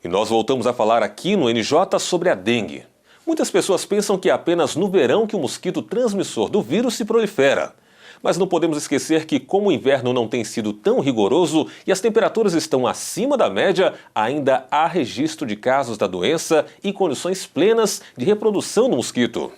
E nós voltamos a falar aqui no NJ sobre a dengue. Muitas pessoas pensam que é apenas no verão que o mosquito transmissor do vírus se prolifera. Mas não podemos esquecer que, como o inverno não tem sido tão rigoroso e as temperaturas estão acima da média, ainda há registro de casos da doença e condições plenas de reprodução do mosquito.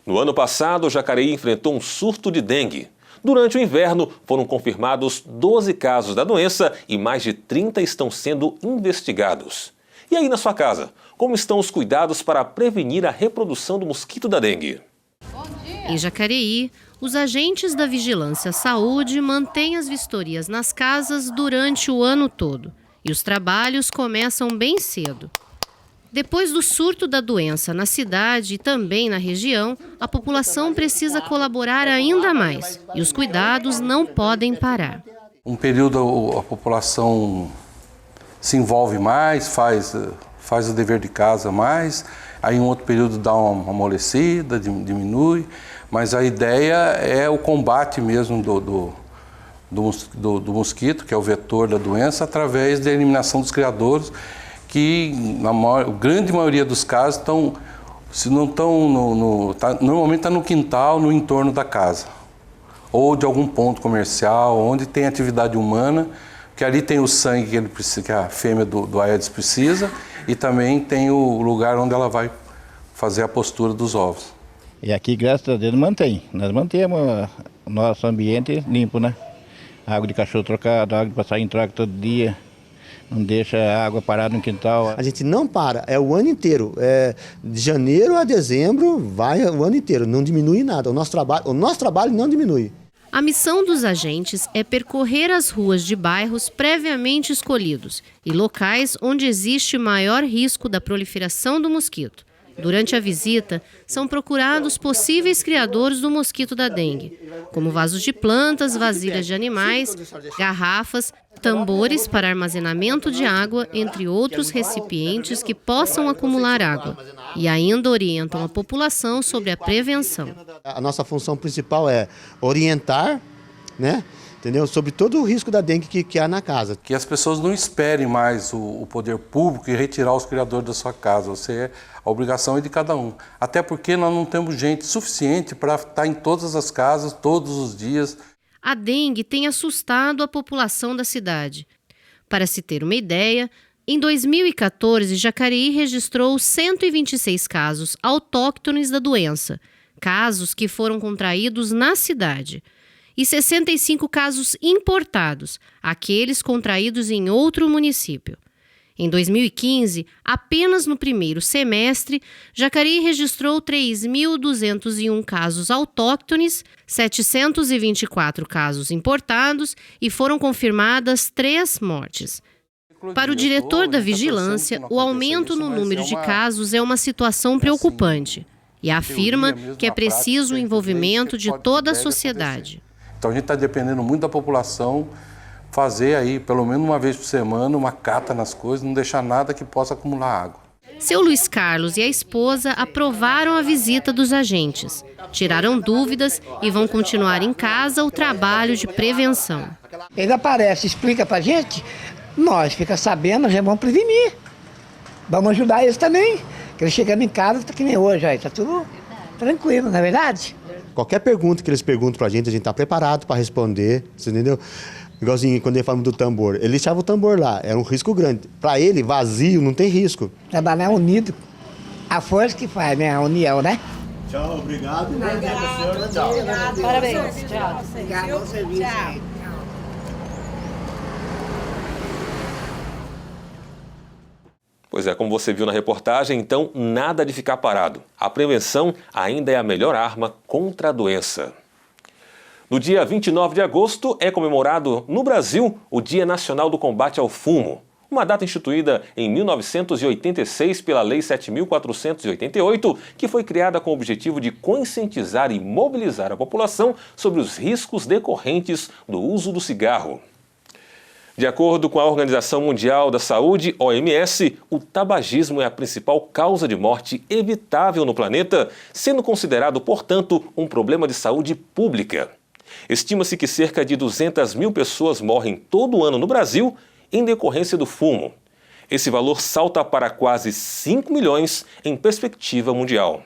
No ano passado, Jacareí enfrentou um surto de dengue. Durante o inverno, foram confirmados 12 casos da doença e mais de 30 estão sendo investigados. E aí na sua casa, como estão os cuidados para prevenir a reprodução do mosquito da dengue? Em Jacareí, os agentes da Vigilância Saúde mantêm as vistorias nas casas durante o ano todo. E os trabalhos começam bem cedo. Depois do surto da doença na cidade e também na região, a população precisa colaborar ainda mais e os cuidados não podem parar. Um período a população se envolve mais, faz o dever de casa mais, aí em outro período dá uma amolecida, diminui, mas a ideia é o combate mesmo do mosquito, que é o vetor da doença, através da eliminação dos criadouros, que na grande maioria dos casos se não estão normalmente está no quintal, no entorno da casa, ou de algum ponto comercial, onde tem atividade humana, que ali tem o sangue que ele precisa, que a fêmea do Aedes precisa, e também tem o lugar onde ela vai fazer a postura dos ovos. E aqui, graças a Deus, nós mantemos o nosso ambiente limpo, né? Água de cachorro trocada, água de passarinho troca todo dia. Não deixa a água parada no quintal. A gente não para, é o ano inteiro. De janeiro a dezembro, vai o ano inteiro, não diminui nada. O nosso trabalho não diminui. A missão dos agentes é percorrer as ruas de bairros previamente escolhidos e locais onde existe maior risco da proliferação do mosquito. Durante a visita, são procurados possíveis criadores do mosquito da dengue, como vasos de plantas, vasilhas de animais, garrafas, tambores para armazenamento de água, entre outros recipientes que possam acumular água. E ainda orientam a população sobre a prevenção. A nossa função principal é orientar, né? Entendeu? Sobre todo o risco da dengue que há na casa. Que as pessoas não esperem mais o poder público e retirar os criadores da sua casa. A obrigação é de cada um. Até porque nós não temos gente suficiente para estar em todas as casas, todos os dias. A dengue tem assustado a população da cidade. Para se ter uma ideia, em 2014, Jacareí registrou 126 casos autóctones da doença, casos que foram contraídos na cidade. E 65 casos importados, aqueles contraídos em outro município. Em 2015, apenas no primeiro semestre, Jacareí registrou 3.201 casos autóctones, 724 casos importados e foram confirmadas 3 mortes. Para o diretor da Vigilância, o aumento no número de casos é uma situação preocupante e afirma que é preciso o envolvimento de toda a sociedade. Então a gente está dependendo muito da população fazer aí, pelo menos uma vez por semana, uma cata nas coisas, não deixar nada que possa acumular água. Seu Luiz Carlos e a esposa aprovaram a visita dos agentes, tiraram dúvidas e vão continuar em casa o trabalho de prevenção. Ele aparece, explica pra gente, nós fica sabendo, já vamos prevenir. Vamos ajudar eles também, que eles chegando em casa, tá que nem hoje, aí, tá tudo tranquilo, não é verdade? Qualquer pergunta que eles perguntam pra gente está preparado para responder, você entendeu? Igualzinho quando ele fala do tambor, ele deixava o tambor lá, era um risco grande. Para ele, vazio, não tem risco. Trabalhar unido, a força que faz, né? A união, né? Tchau, obrigado. Tchau. Parabéns. Tchau. Obrigado, serviço. Tchau. Pois é, como você viu na reportagem, então nada de ficar parado. A prevenção ainda é a melhor arma contra a doença. No dia 29 de agosto é comemorado no Brasil o Dia Nacional do Combate ao Fumo, uma data instituída em 1986 pela Lei 7.488, que foi criada com o objetivo de conscientizar e mobilizar a população sobre os riscos decorrentes do uso do cigarro. De acordo com a Organização Mundial da Saúde, OMS, o tabagismo é a principal causa de morte evitável no planeta, sendo considerado, portanto, um problema de saúde pública. Estima-se que cerca de 200 mil pessoas morrem todo ano no Brasil em decorrência do fumo. Esse valor salta para quase 5 milhões em perspectiva mundial.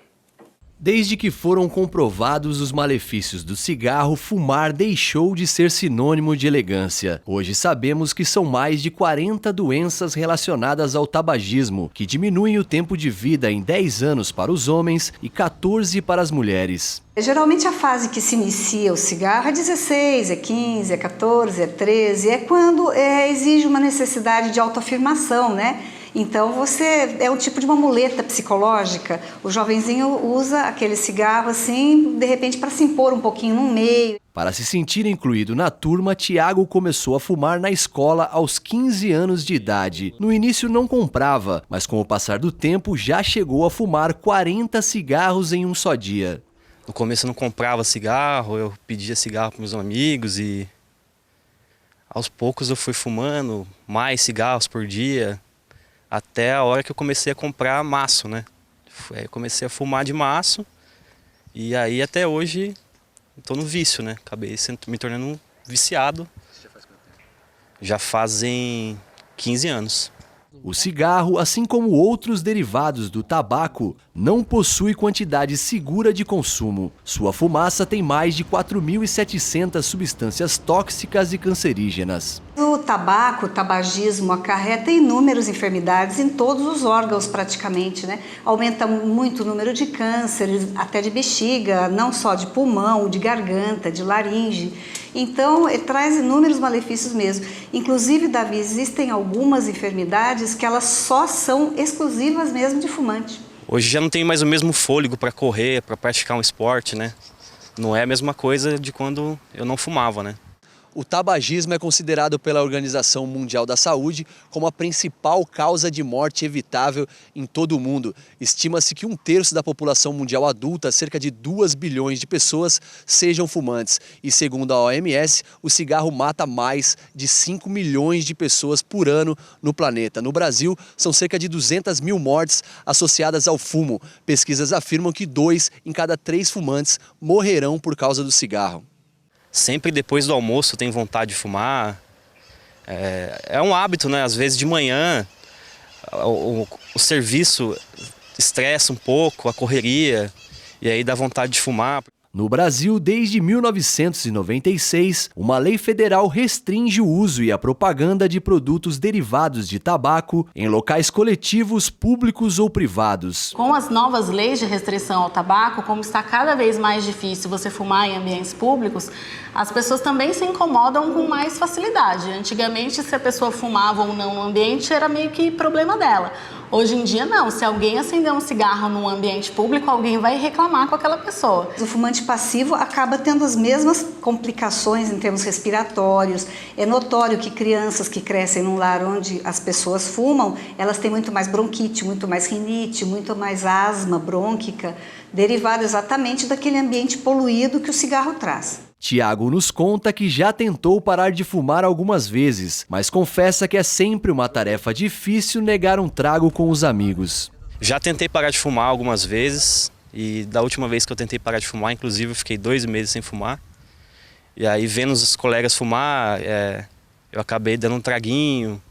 Desde que foram comprovados os malefícios do cigarro, fumar deixou de ser sinônimo de elegância. Hoje sabemos que são mais de 40 doenças relacionadas ao tabagismo, que diminuem o tempo de vida em 10 anos para os homens e 14 para as mulheres. Geralmente a fase que se inicia o cigarro é 16, é 15, é 14, é 13, é quando exige uma necessidade de autoafirmação, né? Então você é um tipo de uma muleta psicológica. O jovenzinho usa aquele cigarro assim, de repente para se impor um pouquinho no meio. Para se sentir incluído na turma, Tiago começou a fumar na escola aos 15 anos de idade. No início não comprava, mas com o passar do tempo já chegou a fumar 40 cigarros em um só dia. No começo eu não comprava cigarro, eu pedia cigarro para meus amigos e aos poucos eu fui fumando mais cigarros por dia. Até a hora que eu comecei a comprar maço, né? Aí eu comecei a fumar de maço e aí até hoje estou no vício, né? Acabei me tornando um viciado. Já faz quanto tempo? Já fazem 15 anos. O cigarro, assim como outros derivados do tabaco, não possui quantidade segura de consumo. Sua fumaça tem mais de 4.700 substâncias tóxicas e cancerígenas. O tabaco, o tabagismo acarreta inúmeras enfermidades em todos os órgãos praticamente, né? Aumenta muito o número de cânceres, até de bexiga, não só de pulmão, de garganta, de laringe. Então, ele traz inúmeros malefícios mesmo. Inclusive, Davi, existem algumas enfermidades que elas só são exclusivas mesmo de fumante. Hoje já não tenho mais o mesmo fôlego para correr, para praticar um esporte, né? Não é a mesma coisa de quando eu não fumava, né? O tabagismo é considerado pela Organização Mundial da Saúde como a principal causa de morte evitável em todo o mundo. Estima-se que 1/3 da população mundial adulta, cerca de 2 bilhões de pessoas, sejam fumantes. E segundo a OMS, o cigarro mata mais de 5 milhões de pessoas por ano no planeta. No Brasil, são cerca de 200 mil mortes associadas ao fumo. Pesquisas afirmam que 2 em cada 3 fumantes morrerão por causa do cigarro. Sempre depois do almoço eu tenho vontade de fumar. É um hábito, né? Às vezes de manhã o serviço estressa um pouco, a correria, e aí dá vontade de fumar. No Brasil, desde 1996, uma lei federal restringe o uso e a propaganda de produtos derivados de tabaco em locais coletivos, públicos ou privados. Com as novas leis de restrição ao tabaco, como está cada vez mais difícil você fumar em ambientes públicos, as pessoas também se incomodam com mais facilidade. Antigamente, se a pessoa fumava ou não no ambiente, era meio que problema dela. Hoje em dia, não. Se alguém acender um cigarro num ambiente público, alguém vai reclamar com aquela pessoa. O fumante passivo acaba tendo as mesmas complicações em termos respiratórios. É notório que crianças que crescem num lar onde as pessoas fumam, elas têm muito mais bronquite, muito mais rinite, muito mais asma brônquica, derivado exatamente daquele ambiente poluído que o cigarro traz. Tiago nos conta que já tentou parar de fumar algumas vezes, mas confessa que é sempre uma tarefa difícil negar um trago com os amigos. Já tentei parar de fumar algumas vezes e da última vez que eu tentei parar de fumar, inclusive eu fiquei 2 meses sem fumar. E aí vendo os colegas fumar, eu acabei dando um traguinho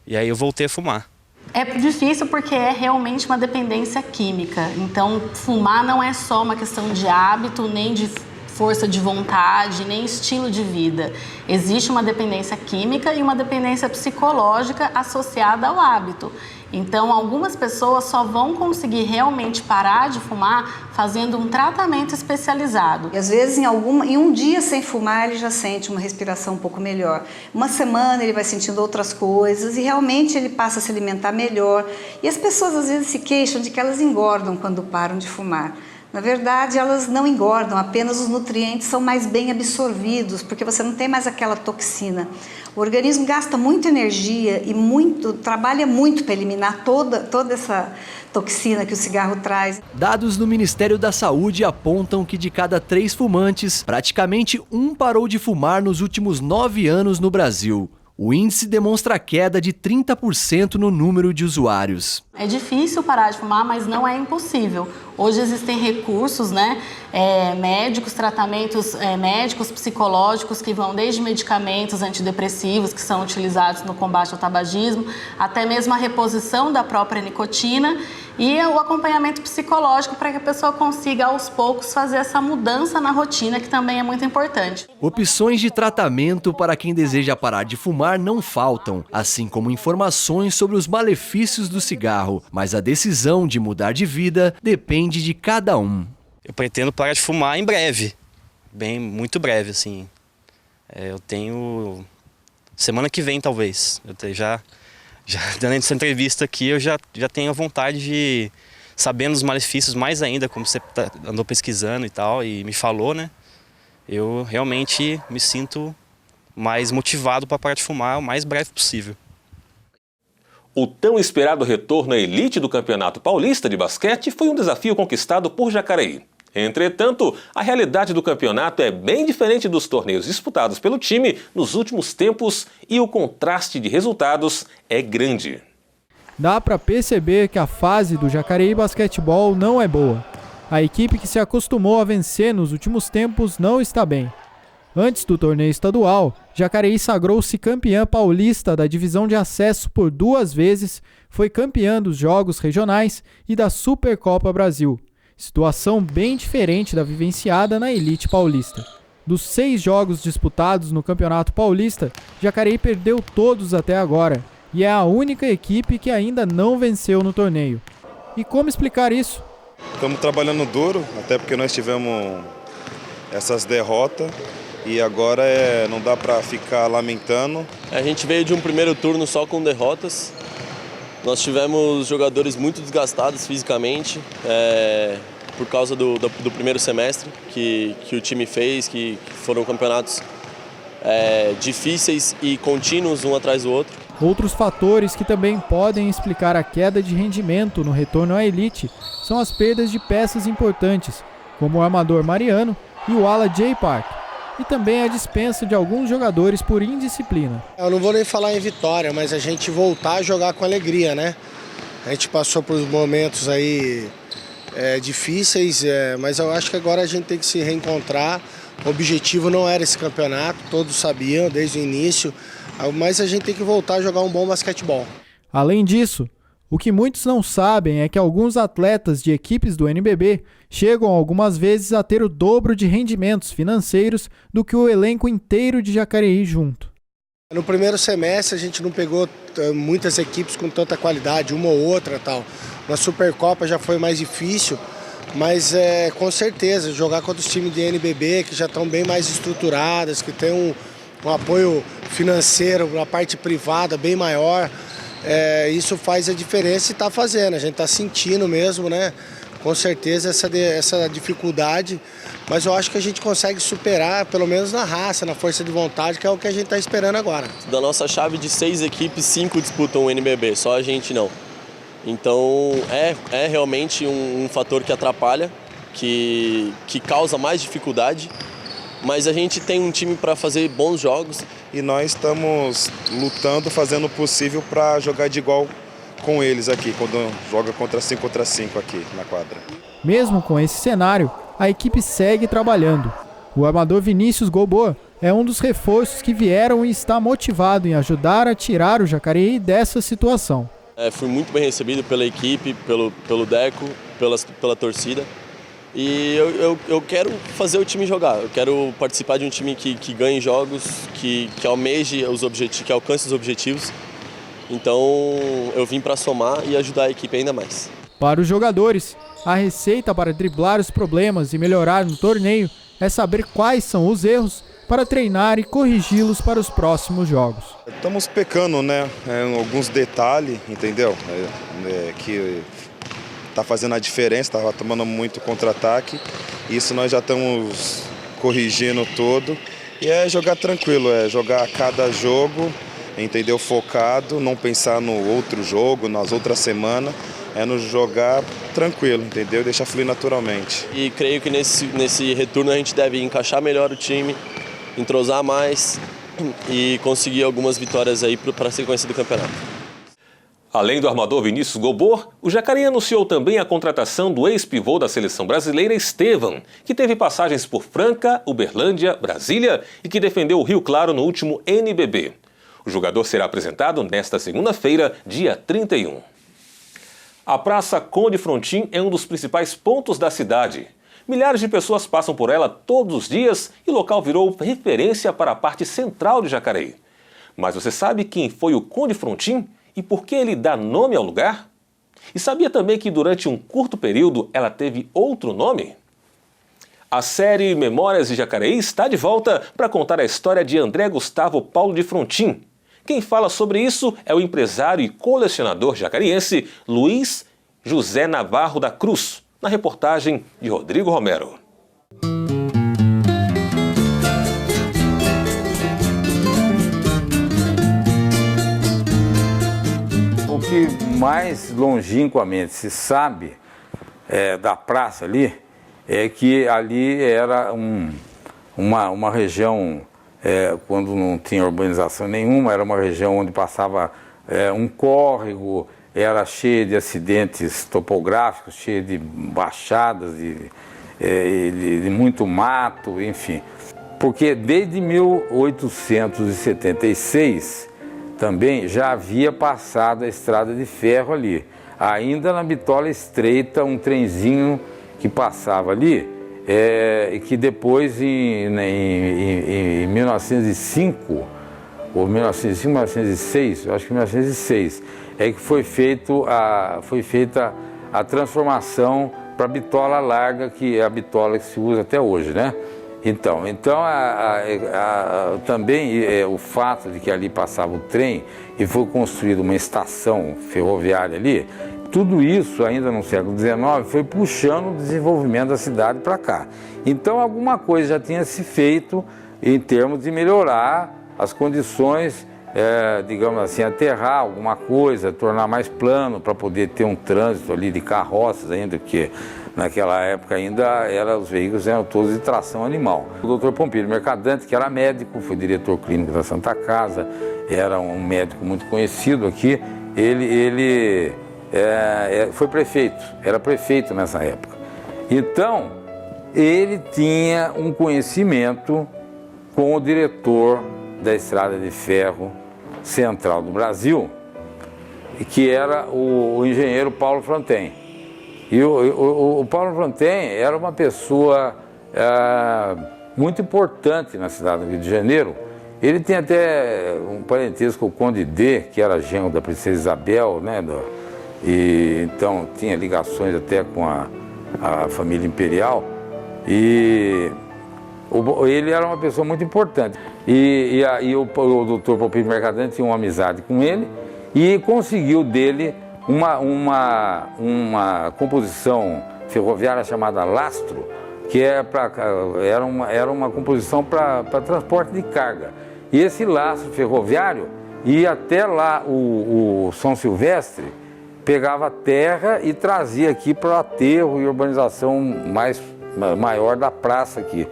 e aí eu voltei a fumar. É difícil porque é realmente uma dependência química. Então, fumar não é só uma questão de hábito, nem de força de vontade, nem estilo de vida. Existe uma dependência química e uma dependência psicológica associada ao hábito. Então, algumas pessoas só vão conseguir realmente parar de fumar fazendo um tratamento especializado. E às vezes, em um dia sem fumar, ele já sente uma respiração um pouco melhor. Uma semana ele vai sentindo outras coisas e realmente ele passa a se alimentar melhor. E as pessoas às vezes se queixam de que elas engordam quando param de fumar. Na verdade, elas não engordam, apenas os nutrientes são mais bem absorvidos, porque você não tem mais aquela toxina. O organismo gasta muita energia e trabalha muito para eliminar toda essa toxina que o cigarro traz. Dados do Ministério da Saúde apontam que de cada 3 fumantes, praticamente 1 parou de fumar nos últimos 9 anos no Brasil. o índice demonstra queda de 30% no número de usuários. É difícil parar de fumar, mas não é impossível. Hoje existem recursos, médicos, tratamentos médicos, psicológicos, que vão desde medicamentos antidepressivos, que são utilizados no combate ao tabagismo, até mesmo a reposição da própria nicotina e o acompanhamento psicológico para que a pessoa consiga, aos poucos, fazer essa mudança na rotina, que também é muito importante. Opções de tratamento para quem deseja parar de fumar não faltam, assim como informações sobre os malefícios do cigarro, mas a decisão de mudar de vida depende de cada um. Eu pretendo parar de fumar em breve, muito breve, assim. Eu tenho semana que vem, talvez. Já dando essa entrevista aqui, eu já tenho a vontade de, sabendo os malefícios mais ainda, como você andou pesquisando e tal, e me falou, né? Eu realmente me sinto mais motivado para parar de fumar o mais breve possível. O tão esperado retorno à elite do Campeonato Paulista de Basquete foi um desafio conquistado por Jacareí. Entretanto, a realidade do campeonato é bem diferente dos torneios disputados pelo time nos últimos tempos e o contraste de resultados é grande. Dá para perceber que a fase do Jacareí Basquetebol não é boa. A equipe que se acostumou a vencer nos últimos tempos não está bem. Antes do torneio estadual, Jacareí sagrou-se campeã paulista da divisão de acesso por 2 vezes, foi campeã dos Jogos Regionais e da Supercopa Brasil. Situação bem diferente da vivenciada na elite paulista. Dos 6 jogos disputados no Campeonato Paulista, Jacareí perdeu todos até agora e é a única equipe que ainda não venceu no torneio. E como explicar isso? Estamos trabalhando duro, até porque nós tivemos essas derrotas e agora não dá para ficar lamentando. A gente veio de um primeiro turno só com derrotas. Nós tivemos jogadores muito desgastados fisicamente por causa do primeiro semestre que o time fez, que foram campeonatos difíceis e contínuos um atrás do outro. Outros fatores que também podem explicar a queda de rendimento no retorno à elite são as perdas de peças importantes, como o armador Mariano e o ala Jay Park, e também a dispensa de alguns jogadores por indisciplina. Eu não vou nem falar em vitória, mas a gente voltar a jogar com alegria, né? A gente passou por momentos aí difíceis, mas eu acho que agora a gente tem que se reencontrar. O objetivo não era esse campeonato, todos sabiam desde o início, mas a gente tem que voltar a jogar um bom basquetebol. Além disso, o que muitos não sabem é que alguns atletas de equipes do NBB chegam algumas vezes a ter o dobro de rendimentos financeiros do que o elenco inteiro de Jacareí junto. No primeiro semestre a gente não pegou muitas equipes com tanta qualidade, uma ou outra tal. Na Supercopa já foi mais difícil, mas com certeza jogar contra os times de NBB que já estão bem mais estruturadas, que tem um apoio financeiro, uma parte privada bem maior, isso faz a diferença e está fazendo, a gente está sentindo mesmo, né? Com certeza essa dificuldade, mas eu acho que a gente consegue superar, pelo menos na raça, na força de vontade, que é o que a gente está esperando agora. Da nossa chave de 6 equipes, 5 disputam o NBB, só a gente não. Então é realmente um fator que atrapalha, que causa mais dificuldade, mas a gente tem um time para fazer bons jogos. E nós estamos lutando, fazendo o possível para jogar de igual com eles aqui, quando joga contra 5 aqui na quadra. Mesmo com esse cenário, a equipe segue trabalhando. O armador Vinícius Goboa é um dos reforços que vieram e está motivado em ajudar a tirar o Jacareí dessa situação. Fui muito bem recebido pela equipe, pelo Deco, pela torcida. E eu quero fazer o time jogar, eu quero participar de um time que ganhe jogos, que almeje os objetivos, que alcance os objetivos. Então eu vim para somar e ajudar a equipe ainda mais. Para os jogadores, a receita para driblar os problemas e melhorar no torneio é saber quais são os erros para treinar e corrigi-los para os próximos jogos. Estamos pecando, né? Em alguns detalhes, entendeu? Que está fazendo a diferença, está tomando muito contra-ataque. Isso nós já estamos corrigindo todo. E é jogar tranquilo, é jogar a cada jogo, entendeu? Focado, não pensar no outro jogo, nas outras semanas. É nos jogar tranquilo, entendeu? Deixar fluir naturalmente. E creio que nesse retorno a gente deve encaixar melhor o time, entrosar mais e conseguir algumas vitórias aí para a sequência do campeonato. Além do armador Vinícius Gobor, o Jacareí anunciou também a contratação do ex-pivô da seleção brasileira Estevam, que teve passagens por Franca, Uberlândia, Brasília e que defendeu o Rio Claro no último NBB. O jogador será apresentado nesta segunda-feira, dia 31. A Praça Conde Frontin é um dos principais pontos da cidade. Milhares de pessoas passam por ela todos os dias e o local virou referência para a parte central de Jacareí. Mas você sabe quem foi o Conde Frontin e por que ele dá nome ao lugar? E sabia também que durante um curto período ela teve outro nome? A série Memórias de Jacareí está de volta para contar a história de André Gustavo Paulo de Frontin. Quem fala sobre isso é o empresário e colecionador jacariense Luiz José Navarro da Cruz, na reportagem de Rodrigo Romero. O que mais longínquamente se sabe da praça ali é que ali era uma região, quando não tinha urbanização nenhuma, era uma região onde passava um córrego, era cheia de acidentes topográficos, cheia de baixadas, de muito mato, enfim. Porque desde 1876 também já havia passado a estrada de ferro ali. Ainda na Bitola Estreita, um trenzinho que passava ali, e que depois, em 1905, ou 1906, eu acho que 1906, é que foi feita a transformação para a bitola larga, que é a bitola que se usa até hoje, né? Então também o fato de que ali passava o trem e foi construída uma estação ferroviária ali, tudo isso ainda no século XIX foi puxando o desenvolvimento da cidade para cá. Então alguma coisa já tinha se feito em termos de melhorar as condições, digamos assim, aterrar alguma coisa, tornar mais plano para poder ter um trânsito ali de carroças ainda, porque naquela época ainda os veículos eram todos de tração animal. O Dr. Pompílio Mercadante, que era médico, foi diretor clínico da Santa Casa, era um médico muito conhecido aqui, ele foi prefeito, era prefeito nessa época. Então, ele tinha um conhecimento com o diretor da Estrada de Ferro Central do Brasil, que era o engenheiro Paulo Frontin. E o Paulo Frontin era uma pessoa muito importante na cidade do Rio de Janeiro. Ele tem até um parentesco com o Conde D, que era genro da princesa Isabel, né? E então tinha ligações até com a família imperial. E ele era uma pessoa muito importante. E o Dr. Pompílio Mercadante tinha uma amizade com ele e conseguiu dele uma composição ferroviária chamada lastro, que era uma composição para transporte de carga. E esse lastro ferroviário ia até lá o São Silvestre, pegava terra e trazia aqui para o aterro e urbanização maior da praça aqui.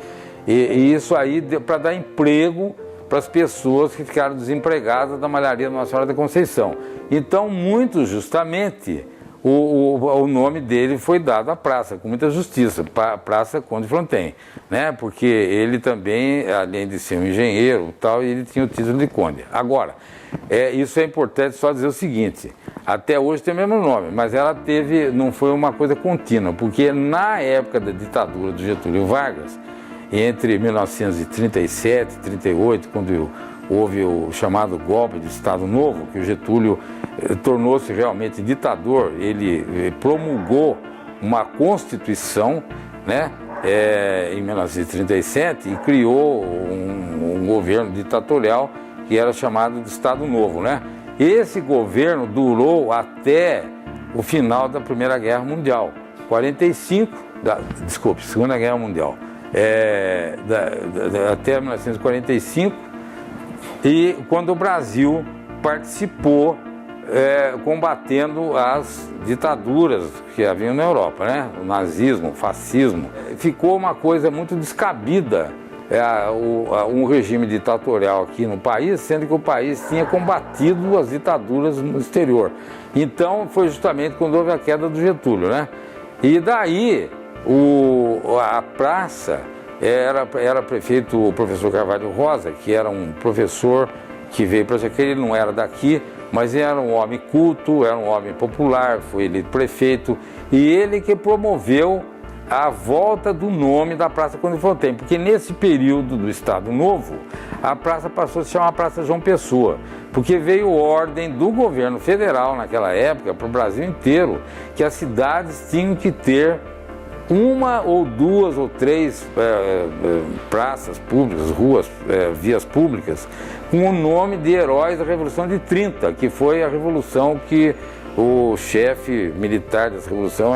E isso aí para dar emprego para as pessoas que ficaram desempregadas da malharia Nossa Senhora da Conceição. Então, muito justamente, o nome dele foi dado à praça, com muita justiça, Praça Conde Frontin, né? Porque ele também, além de ser um engenheiro, ele tinha o título de conde. Agora, isso é importante só dizer o seguinte, até hoje tem o mesmo nome, mas ela não foi uma coisa contínua, porque na época da ditadura do Getúlio Vargas, entre 1937 e 1938, quando houve o chamado golpe de Estado Novo, que o Getúlio tornou-se realmente ditador, ele promulgou uma Constituição, né, em 1937 e criou um governo ditatorial que era chamado de Estado Novo, né? Esse governo durou até o final da Primeira Guerra Mundial, Segunda Guerra Mundial, até 1945, e quando o Brasil participou combatendo as ditaduras que haviam na Europa, né? O nazismo, o fascismo. Ficou uma coisa muito descabida um regime ditatorial aqui no país, sendo que o país tinha combatido as ditaduras no exterior. Então foi justamente quando houve a queda do Getúlio, né? E daí a praça era prefeito o professor Carvalho Rosa, que era um professor que veio para Jacareí, ele não era daqui, mas era um homem culto, era um homem popular, foi eleito prefeito, e ele que promoveu a volta do nome da Praça Conde Fontaine, porque nesse período do Estado Novo, a praça passou a se chamar Praça João Pessoa, porque veio ordem do governo federal naquela época, para o Brasil inteiro, que as cidades tinham que ter uma ou duas ou três praças públicas, ruas, vias públicas, com o nome de heróis da Revolução de 30, que foi a revolução que o chefe militar dessa revolução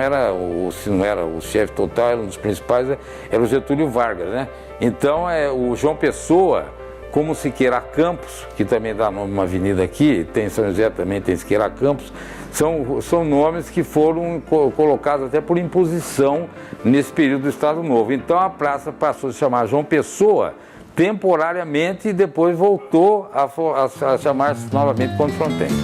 se não era o chefe total, era um dos principais, era o Getúlio Vargas, né? Então, o João Pessoa, como Siqueira Campos, que também dá nome a uma avenida aqui, tem São José também, tem Siqueira Campos, são nomes que foram colocados até por imposição nesse período do Estado Novo. Então, a praça passou a se chamar João Pessoa temporariamente e depois voltou a chamar-se novamente Conde Fontaine.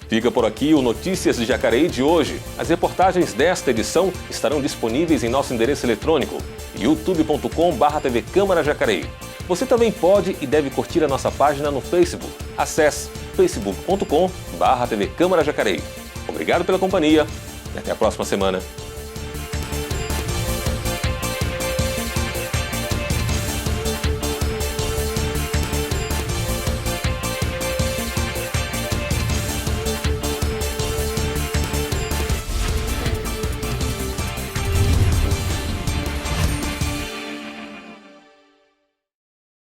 Fica por aqui o Notícias de Jacareí de hoje. As reportagens desta edição estarão disponíveis em nosso endereço eletrônico, youtube.com/TV Câmara Jacareí. Você também pode e deve curtir a nossa página no Facebook. Acesse facebook.com/TV Câmara Jacareí. Obrigado pela companhia e até a próxima semana.